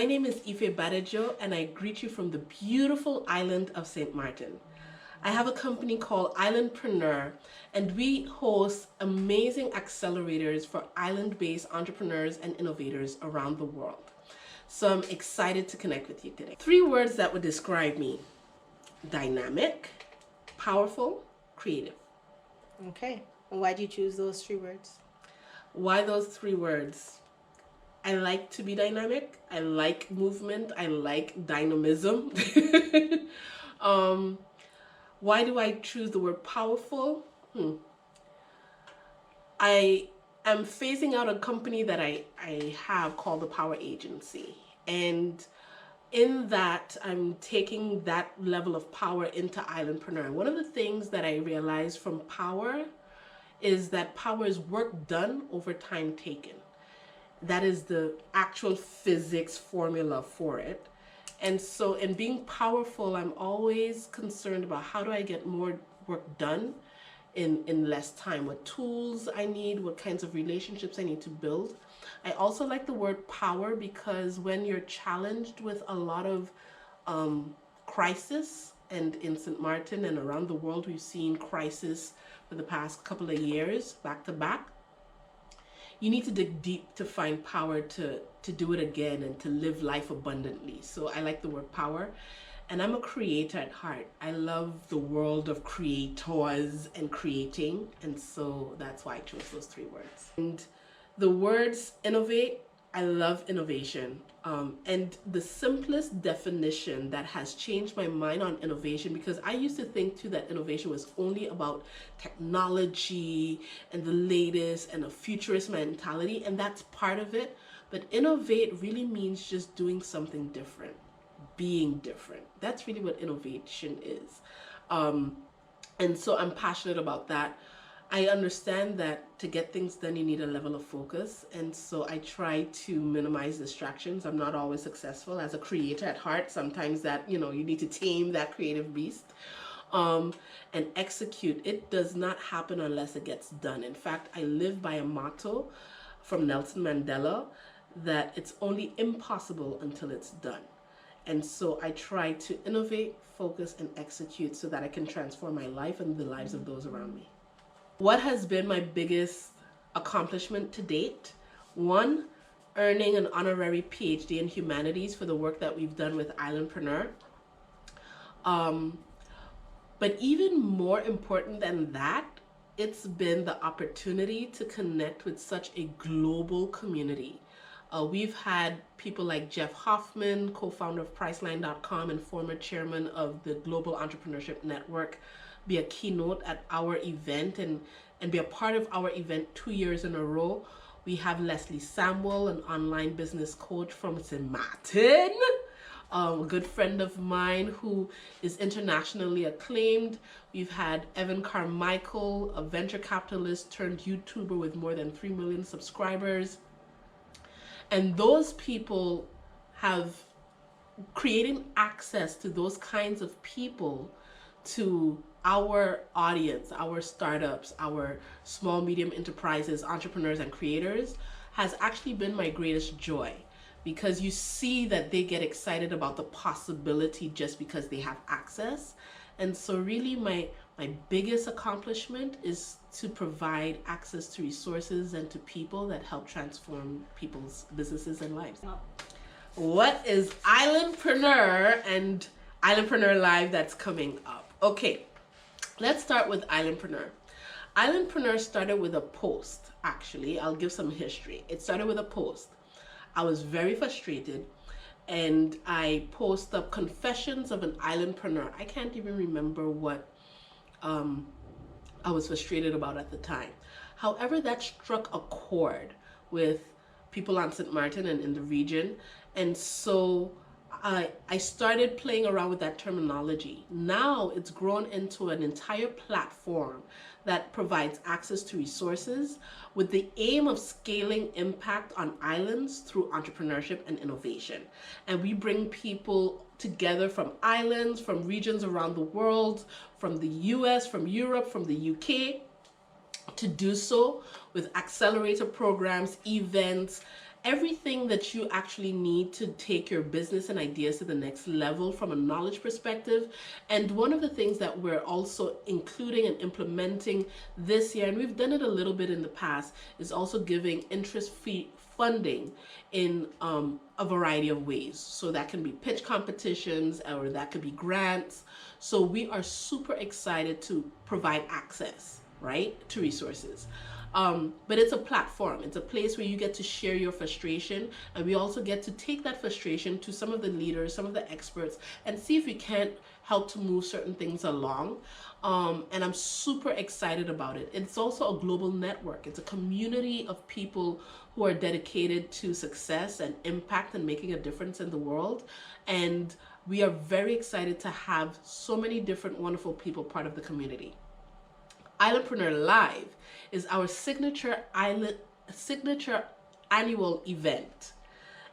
name is Ife Badejo, and I greet you from the beautiful island of St. Maarten. I have a company called Islandpreneur, and we host amazing accelerators for island-based entrepreneurs and innovators around the world. So I'm excited to connect with you today. 3 words that would describe me: dynamic, powerful, creative. Okay. And why do you choose those 3 words? Why those 3 words? I like to be dynamic. I like movement. I like dynamism. Why do I choose the word powerful? I am phasing out a company that I have called the Power Agency. And in that, I'm taking that level of power into Islandpreneur. One of the things that I realized from power is that power is work done over time taken. That is the actual physics formula for it. And so in being powerful, I'm always concerned about how do I get more work done in less time, what tools I need, what kinds of relationships I need to build. I also like the word power because when you're challenged with a lot of crisis, and in St. Maarten and around the world, we've seen crisis for the past couple of years, back to back. You need to dig deep to find power to do it again and to live life abundantly. So I like the word power. And I'm a creator at heart. I love the world of creators and creating. And so that's why I chose those 3 words. And the words innovate, I love innovation. And the simplest definition that has changed my mind on innovation, because I used to think too that innovation was only about technology and the latest and a futurist mentality, and that's part of it. But innovate really means just doing something different, being different. That's really what innovation is. And so I'm passionate about that. I understand that to get things done, you need a level of focus. And so I try to minimize distractions. I'm not always successful as a creator at heart. Sometimes that, you need to tame that creative beast and execute. It does not happen unless it gets done. In fact, I live by a motto from Nelson Mandela that it's only impossible until it's done. And so I try to innovate, focus, and execute so that I can transform my life and the lives of those around me. What has been my biggest accomplishment to date? 1, earning an honorary PhD in humanities for the work that we've done with Islandpreneur. But even more important than that, it's been the opportunity to connect with such a global community. We've had people like Jeff Hoffman, co-founder of Priceline.com and former chairman of the Global Entrepreneurship Network, be a keynote at our event and be a part of our event 2 years in a row. We have Leslie Samuel, an online business coach from St. Maarten, a good friend of mine who is internationally acclaimed. We've had Evan Carmichael, a venture capitalist turned YouTuber with more than 3 million subscribers. And those people have created access to those kinds of people to our audience, our startups, our small, medium enterprises, entrepreneurs, and creators has actually been my greatest joy, because you see that they get excited about the possibility just because they have access. And so really my biggest accomplishment is to provide access to resources and to people that help transform people's businesses and lives. What is Islandpreneur and Islandpreneur Live that's coming up? Okay, let's start with Islandpreneur. Islandpreneur started with a post, actually. I'll give some history. It started with a post. I was very frustrated and I posted up confessions of an Islandpreneur. I can't even remember what I was frustrated about at the time. However, that struck a chord with people on St. Maarten and in the region. And so I started playing around with that terminology. Now it's grown into an entire platform that provides access to resources with the aim of scaling impact on islands through entrepreneurship and innovation. And we bring people together from islands, from regions around the world, from the US, from Europe, from the UK, to do so with accelerator programs, events, everything that you actually need to take your business and ideas to the next level from a knowledge perspective. And one of the things that we're also including and implementing this year, and we've done it a little bit in the past, is also giving interest-free funding in a variety of ways. So that can be pitch competitions, or that could be grants. So we are super excited to provide access, right, to resources. But it's a platform. It's a place where you get to share your frustration, and we also get to take that frustration to some of the leaders, some of the experts, and see if we can't help to move certain things along. And I'm super excited about it. It's also a global network. It's a community of people who are dedicated to success and impact and making a difference in the world. And we are very excited to have so many different wonderful people part of the community. Islandpreneur Live is our signature annual event.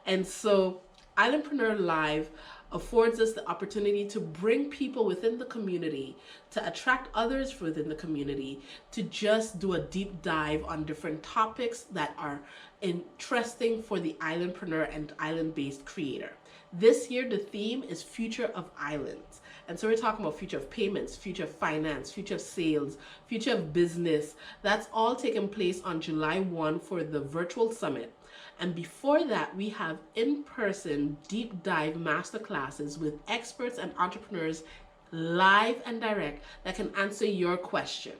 And so Islandpreneur Live affords us the opportunity to bring people within the community, to attract others within the community, to just do a deep dive on different topics that are interesting for the Islandpreneur and island-based creator. This year, the theme is Future of Islands. And so we're talking about future of payments, future of finance, future of sales, future of business. That's all taking place on July 1 for the virtual summit. And before that, we have in-person deep dive masterclasses with experts and entrepreneurs live and direct that can answer your question.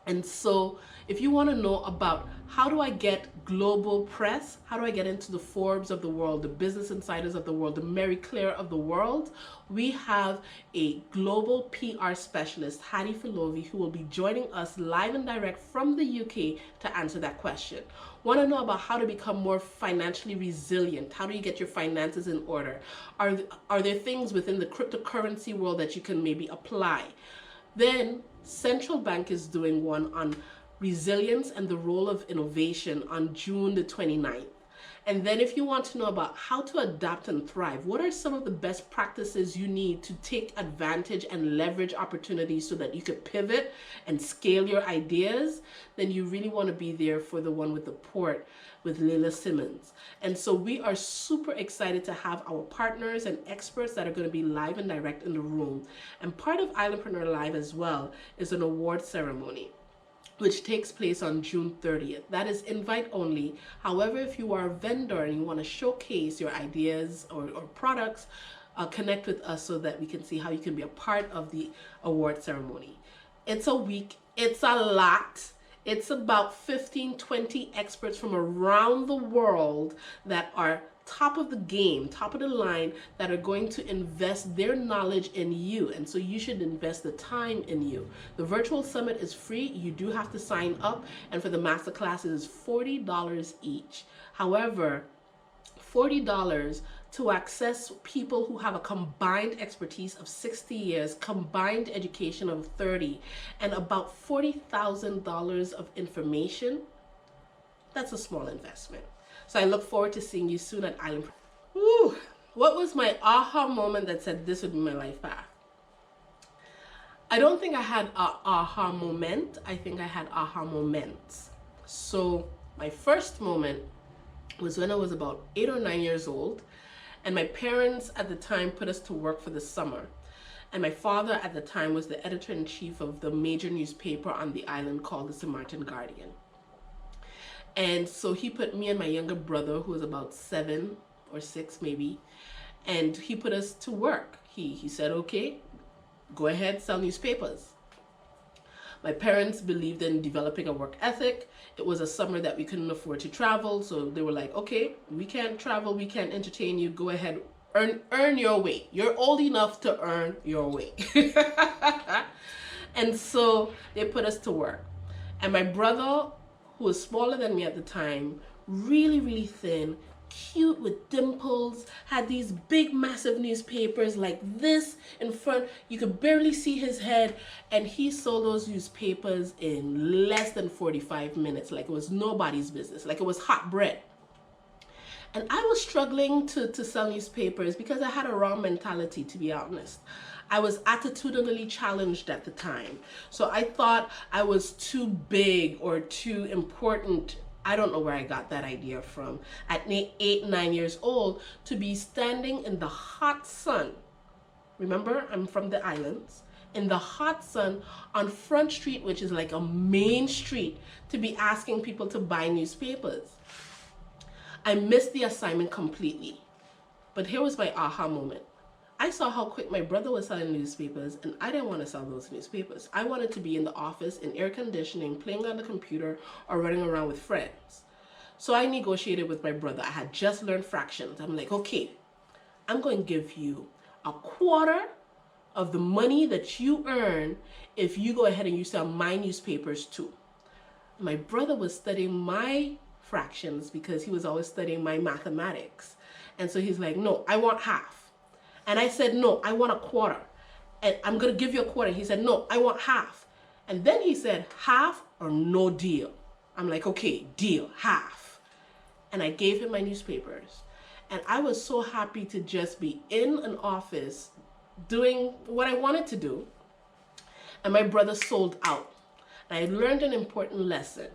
And so if you want to know about how do I get global press, how do I get into the Forbes of the world, the Business Insiders of the world, the Mary Claire of the world, we have a global PR specialist, Hattie Filovi, who will be joining us live and direct from the UK to answer that question. Want to know about how to become more financially resilient? How do you get your finances in order? Are there things within the cryptocurrency world that you can maybe apply? Then Central Bank is doing one on resilience and the role of innovation on June the 29th. And then if you want to know about how to adapt and thrive, what are some of the best practices you need to take advantage and leverage opportunities so that you could pivot and scale your ideas, then you really want to be there for the one with the port with Leila Simmons. And so we are super excited to have our partners and experts that are going to be live and direct in the room. And part of Islandpreneur Live as well is an award ceremony, which takes place on June 30th. That is invite only. However, if you are a vendor and you want to showcase your ideas or products, connect with us so that we can see how you can be a part of the award ceremony. It's a week, it's a lot. It's about 15, 20 experts from around the world that are top of the game, top of the line, that are going to invest their knowledge in you. And so you should invest the time in you. The virtual summit is free. You do have to sign up. And for the master classes, $40 each. However, $40 to access people who have a combined expertise of 60 years, combined education of 30, and about $40,000 of information. That's a small investment. So I look forward to seeing you soon at Islandpreneur. Woo! What was my aha moment that said this would be my life path? I don't think I had an aha moment. I think I had aha moments. So my first moment was when I was about 8 or 9 years old, and my parents at the time put us to work for the summer. And my father at the time was the editor-in-chief of the major newspaper on the island called the Maarten Guardian. And so he put me and my younger brother, who was about 7 or 6 maybe, and he put us to work. He said, okay, go ahead, sell newspapers. My parents believed in developing a work ethic. It was a summer that we couldn't afford to travel, so they were like, okay, we can't travel, we can't entertain you, go ahead, earn your way. You're old enough to earn your way. And so they put us to work. And my brother, who was smaller than me at the time, really, really thin, cute with dimples, had these big massive newspapers like this in front. You could barely see his head, and he sold those newspapers in less than 45 minutes, like it was nobody's business, like it was hot bread. And I was struggling to sell newspapers because I had a wrong mentality, to be honest. I was attitudinally challenged at the time. So I thought I was too big or too important I don't know where I got that idea from. At 8, 9 years old, to be standing in the hot sun. Remember, I'm from the islands. In the hot sun on Front Street, which is like a main street, to be asking people to buy newspapers. I missed the assignment completely. But here was my aha moment. I saw how quick my brother was selling newspapers, and I didn't want to sell those newspapers. I wanted to be in the office in air conditioning, playing on the computer, or running around with friends. So I negotiated with my brother. I had just learned fractions. I'm like, okay, I'm going to give you a quarter of the money that you earn if you go ahead and you sell my newspapers too. My brother was studying my fractions because he was always studying my mathematics. And so he's like, no, I want half. And I said, no, I want a quarter. And I'm going to give you a quarter. He said, no, I want half. And then he said, half or no deal. I'm like, okay, deal, half. And I gave him my newspapers. And I was so happy to just be in an office doing what I wanted to do. And my brother sold out. And I learned an important lesson.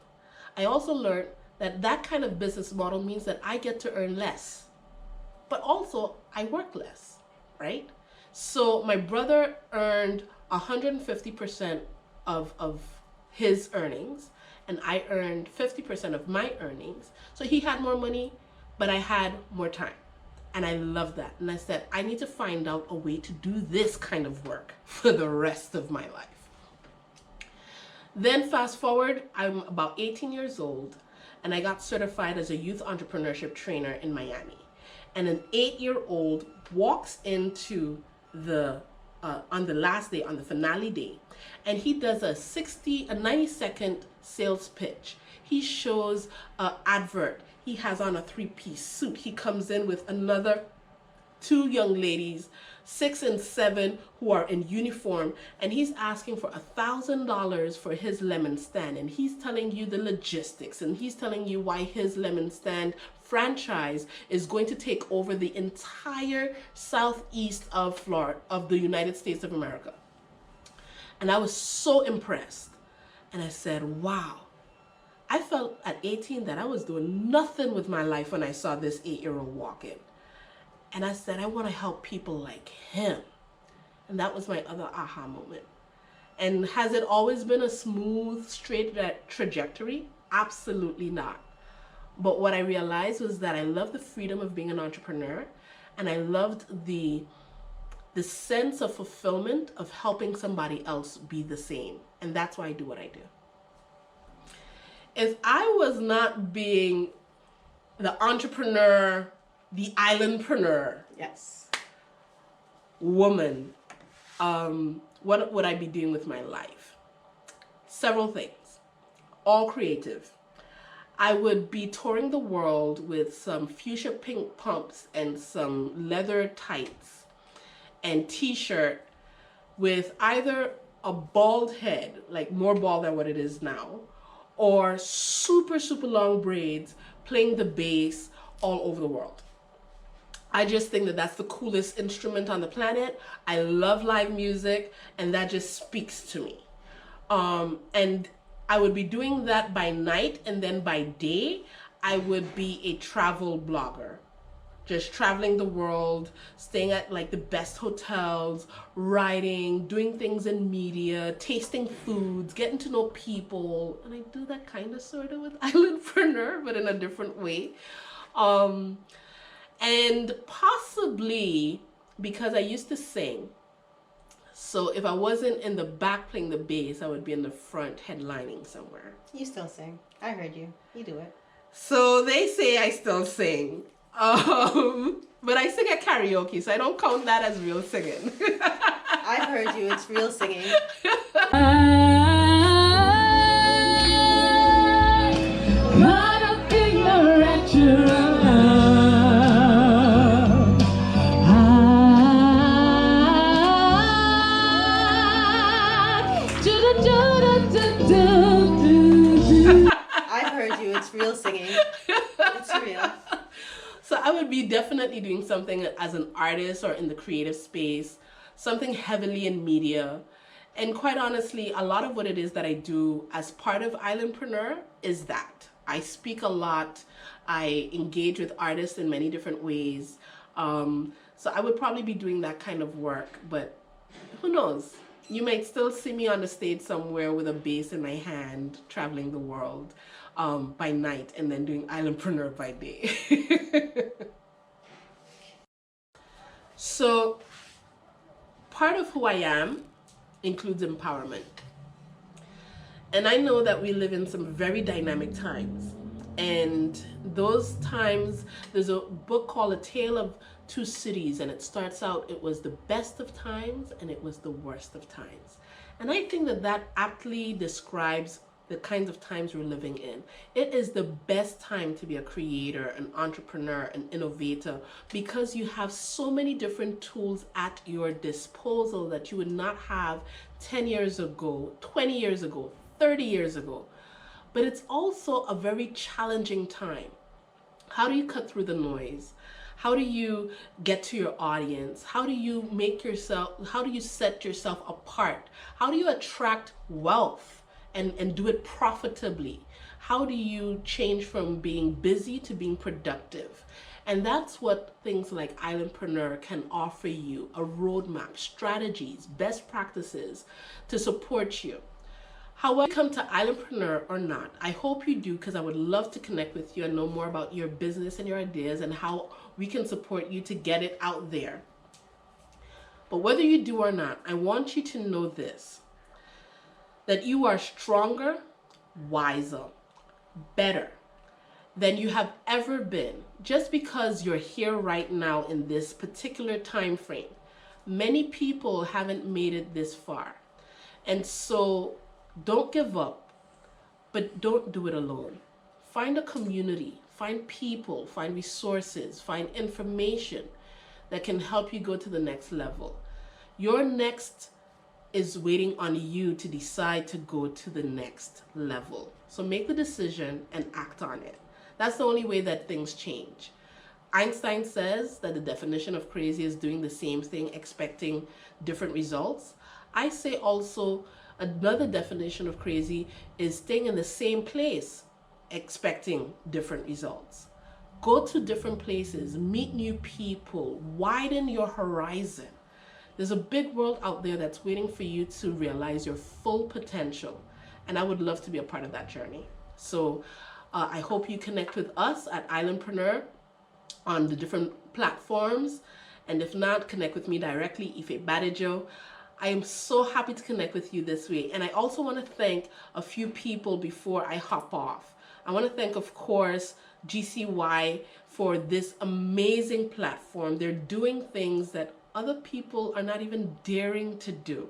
I also learned that that kind of business model means that I get to earn less, but also I work less, right? So my brother earned 150% of his earnings, and I earned 50% of my earnings. So he had more money, but I had more time. And I love that. And I said, I need to find out a way to do this kind of work for the rest of my life. Then fast forward, I'm about 18 years old, and I got certified as a youth entrepreneurship trainer in Miami. And an 8-year-old walks into the, on the last day, on the finale day, and he does a 90-second sales pitch. He shows an advert. He has on a 3-piece suit. He comes in with another 2 young ladies, 6 and 7, who are in uniform, and he's asking for $1,000 for his lemon stand. And he's telling you the logistics, and he's telling you why his lemon stand franchise is going to take over the entire southeast of Florida, of the United States of America. And I was so impressed. And I said, wow. I felt at 18 that I was doing nothing with my life when I saw this 8-year-old walk in. And I said, I want to help people like him. And that was my other aha moment. And has it always been a smooth, straight trajectory? Absolutely not. But what I realized was that I love the freedom of being an entrepreneur, and I loved the sense of fulfillment of helping somebody else be the same. And that's why I do what I do. If I was not being the entrepreneur, the islandpreneur, Yes. woman, what would I be doing with my life? Several things, all creative. I would be touring the world with some fuchsia pink pumps and some leather tights and t-shirt with either a bald head, like more bald than what it is now, or super, super long braids, playing the bass all over the world. I just think that that's the coolest instrument on the planet. I love live music, and that just speaks to me. And I would be doing that by night, and then by day, I would be a travel blogger. Just traveling the world, staying at like the best hotels, writing, doing things in media, tasting foods, getting to know people. And I do that kind of sort of with Islandpreneur, but in a different way. And possibly because I used to sing. So if I wasn't in the back playing the bass, I would be in the front headlining somewhere. You still sing. I heard you. You do it. So they say I still sing. But I sing at karaoke, so I don't count that as real singing. I've heard you. It's real singing. I've heard you. It's real singing. It's real. So I would be definitely doing something as an artist or in the creative space, something heavily in media. And quite honestly, a lot of what it is that I do as part of Islandpreneur is that. I speak a lot. I engage with artists in many different ways. So I would probably be doing that kind of work, but who knows? You might still see me on the stage somewhere with a bass in my hand, traveling the world by night, and then doing Islandpreneur by day. So part of who I am includes empowerment. And I know that we live in some very dynamic times. And those times, there's a book called A Tale of Two Cities, and it starts out, it was the best of times and it was the worst of times. And I think that that aptly describes the kinds of times we're living in. It is the best time to be a creator, an entrepreneur, an innovator, because you have so many different tools at your disposal that you would not have 10 years ago, 20 years ago, 30 years ago. But it's also a very challenging time. How do you cut through the noise? How do you get to your audience? How do you set yourself apart? How do you attract wealth and do it profitably? How do you change from being busy to being productive? And that's what things like Islandpreneur can offer you, a roadmap, strategies, best practices to support you. However, come to Islandpreneur or not, I hope you do, because I would love to connect with you and know more about your business and your ideas and how we can support you to get it out there. But whether you do or not, I want you to know this, that you are stronger, wiser, better than you have ever been, just because you're here right now in this particular time frame. Many people haven't made it this far. And so don't give up, but don't do it alone. Find a community, find people, find resources, find information that can help you go to the next level. Your next is waiting on you to decide to go to the next level. So make the decision and act on it. That's the only way that things change. Einstein says that the definition of crazy is doing the same thing, expecting different results. I say also another definition of crazy is staying in the same place, expecting different results. Go to different places, meet new people, widen your horizon. There's a big world out there that's waiting for you to realize your full potential. And I would love to be a part of that journey. So I hope you connect with us at Islandpreneur on the different platforms. And if not, connect with me directly, Ife Badejo. I am so happy to connect with you this week. And I also want to thank a few people before I hop off. I want to thank, of course, GCY for this amazing platform. They're doing things that other people are not even daring to do.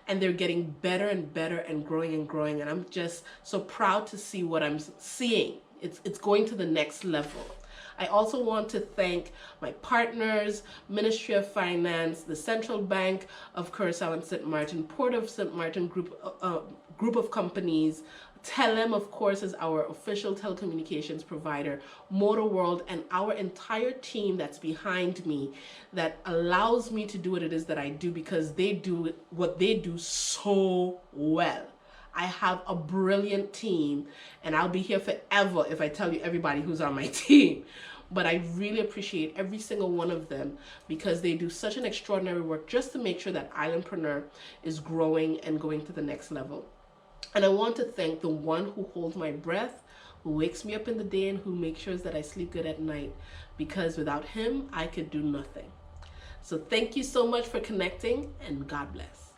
And they're getting better and better and growing and growing. And I'm just so proud to see what I'm seeing. It's going to the next level. I also want to thank my partners, Ministry of Finance, the Central Bank of Curaçao and St. Maarten, Port of St. Maarten group of companies, Telem, of course, is our official telecommunications provider, Motor World, and our entire team that's behind me that allows me to do what it is that I do, because they do what they do so well. I have a brilliant team, and I'll be here forever if I tell you everybody who's on my team. But I really appreciate every single one of them, because they do such an extraordinary work just to make sure that Islandpreneur is growing and going to the next level. And I want to thank the one who holds my breath, who wakes me up in the day, and who makes sure that I sleep good at night, because without him, I could do nothing. So thank you so much for connecting, and God bless.